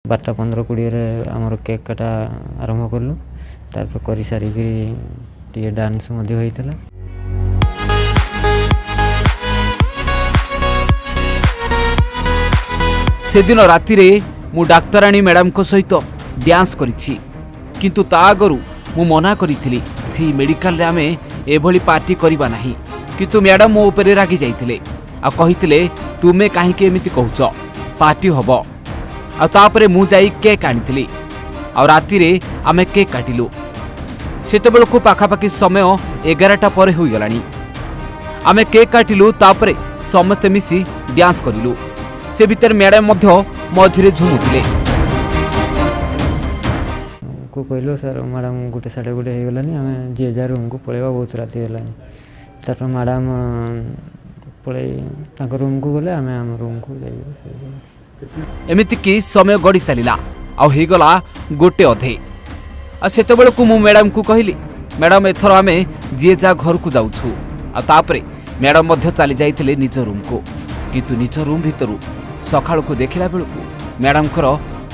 12:15-20 आमर केक काटा आरंभ कलु तारपर कर सारिक टे डांस होता। से दिन राति रे मु डाक्तराणी मैडम को सहित डांस करिछि किंतु ता आगरु मु मना करिथिली जे मेडिकल रे आमे एभली पार्टी करिबा नाही किंतु मैडम मो ऊपर रागी जाइथिले आ कहिथिले तुमे काहे के एमिति कहउछ पार्टी हबो आ तापरे मु जाई केक आनिथिली आ राति रे आमे केक काटिलु सेते बेलको पाखापाखी समय 11टा पर होई गलानी आमे केक काटिलु तापरे समस्त मिसी डांस करिलु से भीतर मैडम मध्य मझिरे झुमुथिले को कहलो सर मैडम गोटे साढ़े गोटे हो गलानी आमे जे जा रूम को पळेबा बहुत राति गलानी तापर मैडम पळे ताको रूम को गले आमे हम रूम को जाई एमिति कि समय गड़ी चलिला आ हे गला गोटे अधे आ सेते बेलको मु मैडम को कहली मैडम एथर आमे जे जा घर को जाउछु आ तापरे मैडम मध्य चली जाइथिले निज रूम को किंतु निज रूम भितरु सकाळ को देखिला बेलको मैडम कर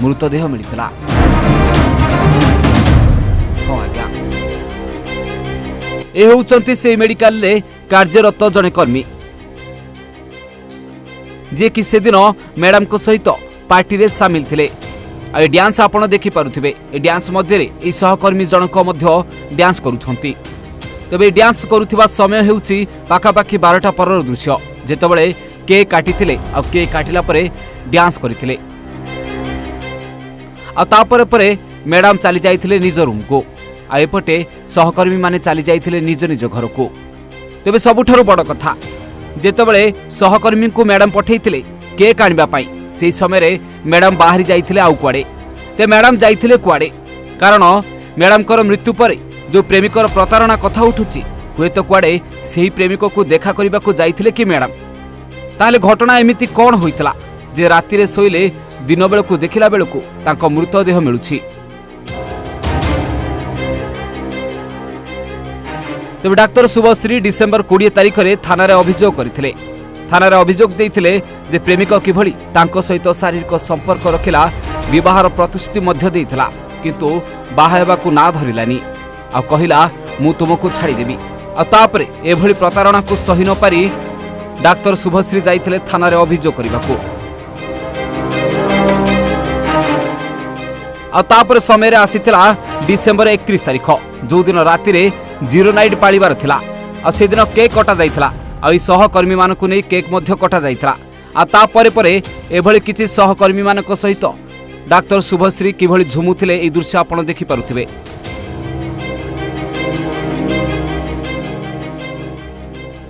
मृतदेह मिलितला। हां आज्ञा ए होउचंती से मेडिकल रे कार्यरत जने कर्मी जे कि से दिन मैडम को सहित पार्टी रे शामिल थिले आ ए डांस आपण देखि पारुथिबे ए डांस मध्ये रे ए सहकर्मी जनक मध्ये डांस करूछंती तबे डांस करूथिबा समय हेउची पाखापाखी 12टा परर दृश्य जेतबळे केक काटिथिले आ केक काटिला परे डांस करिथिले आ तापर परे मैडम चली जाइथिले निज रूम को आ एपटे सहकर्मी माने चली जाइथिले निज निज घर को तबे सबुठारु बड़ कथा जेतबळे सहकर्मी को मैडम पठेइथिले केक आनिबा पई सेही समय रे मैडम बाहरी जाइथिले आउ कुआडे ते मैडम जाइथिले कुआडे कारण मैडम कर मृत्यु परे जो प्रेमिकर प्रतारणा कथा उठुची हुए तो कुआडे सेही प्रेमिक को देखा करबा को जाइथिले कि मैडम ताले घटना एमिति कोन होइतला जे राति रे सोइले दिन बेल को देखिला बेल को तांको मृतदेह मिलुची। तबे डाक्टर शुभश्री डिसेंबर 20 तारिख रे थाना रे अभियोग करथिले थाना रे अभियोग देइथिले जे प्रेमिक किभली तांको सहित शारीरिक संपर्क रखिला विवाहर प्रतिश्रुति मध्य देइथिला किंतु बाहा हेबा को ना धरिलानी आ कहिला मु तुमको छाड़ी देबी आ तापरे एभली प्रतारणा को सही न पारी डाक्टर शुभश्री जाइथिले थाना रे अभियोग करबाको आ तापर समय रे आसीथिला डिसेंबर 31 तारिख जो दिन राति रे जीरो नाइट पाळीबार थिला आ से दिन केक कटा जाइथिला आ ई सहकर्मी मानकु नै केक मध्य कटा जाइथिला आ तापर परे एभली किछि सहकर्मी मानक सहित डाक्टर शुभश्री किभली झुमुथिले ई दृश्य आपण देखि पारुथिबे।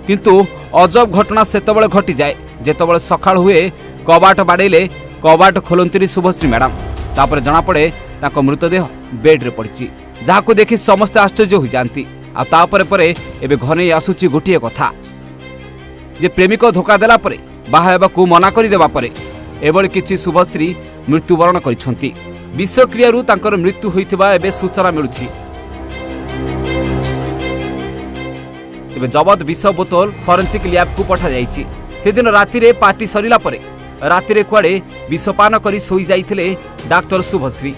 किंतु अजब घटना सेतबळे घटी जाए जेतबळे सकाळ हुए कबाट बाडेले कबाट खोलंतरी शुभश्री मैडम तापर जना पड़े ताको मृतदेह बेड रे पड़िछि जाहाको देखि समस्त आश्चर्य हो जांती आ तापर परे एबे घने आसुची गोटिए कथा जे प्रेमिक धोखा देला परे बाहा हेबा को मना करि देबा परे एबळे किछि शुभश्री मृत्युवरण करिसंती विषक्रियारु तांकर मृत्यु होइथिबा एबे सूचना मिलुछि। एबे जबत विष बोतल फॉरेंसिक लैब को पठा जाइछि से दिन राति रे पार्टी सरिला परे राति रे कुआडे विषपान करी सोई जाइथिले डाक्टर शुभश्री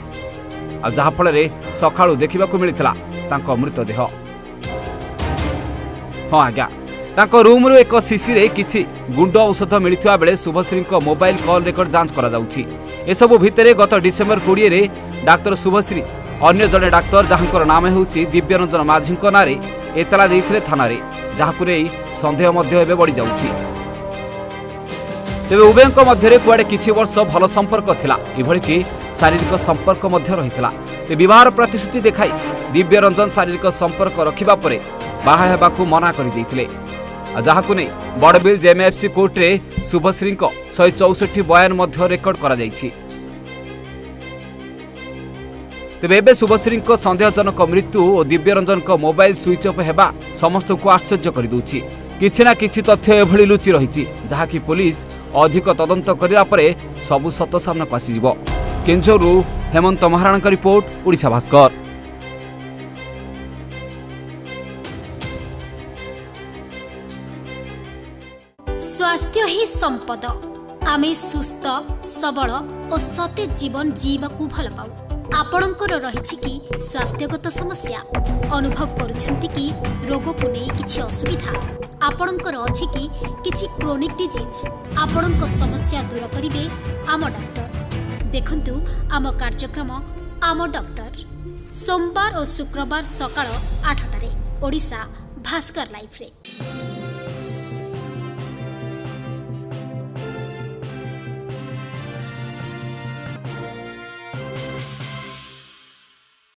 आ जहा फल रे सखाळु देखिबा को मिलितला तांको मृतदेह। हां आज्ञा तांको रूम रो एक सीसी रे किछि गुंड औषध मिलिथिबा बेले शुभश्री को मोबाइल कॉल रेकॉर्ड जांच करा जाउछि ए सब भितरे गत डिसेंबर 20 रे डाक्टर शुभश्री अन्य जने डाक्टर जहांकर नाम हेउछि दिव्यरंजन माझीको नारे एतला देइथिले थाना रे जहाकु रे संदेह मध्य एबे बढ़ी जाउछि। तेबे उभयଙ୍କ मध्यरे कुआडे किछि वर्ष भल संपर्क थिला एभଳି कि शारीरिक संपर्क मध्य रहितला ते विवाहर प्रतिश्रुति देखाई दिव्यरंजन शारीरिक संपर्क रखिबा परे बाहा हेबाकू मना करि दैथिले जहाकु नै बड़बिल जेएमएफसी कोर्ट रे शुभश्री को 164 बयान मध्य रेकॉर्ड करा जाइछि। तेबे एबे शुभश्री संदेहजनक मृत्यु और दिव्यरंजन को मोबाइल स्विच ऑफ हेबा समस्त को आश्चर्य कर दूची किछि ना किछि तथ्य एभली लुचि रहिछि जहाकि पुलिस अधिक तदंत करिया परे सबु सत सामना आसी जिवो। केंझरु हेमंत महाराणा का रिपोर्ट ओडिशा भास्कर। स्वास्थ्य ही संपद आमे सुस्थ सबल और सतेज जीवन जीवा को भल पाऊ। आपणकर रही कि स्वास्थ्यगत समस्या अनुभव करुछंती कि रोग को नहीं किछि असुविधा आपणकर अछि कि किछि क्रोनिक डिजीज आपणक समस्या दूर करिवे आम डॉक्टर। देखंतु आम कार्यक्रम आम डॉक्टर सोमवार और शुक्रवार सकाळ 8 ओडिशा भास्कर लाइफ रे।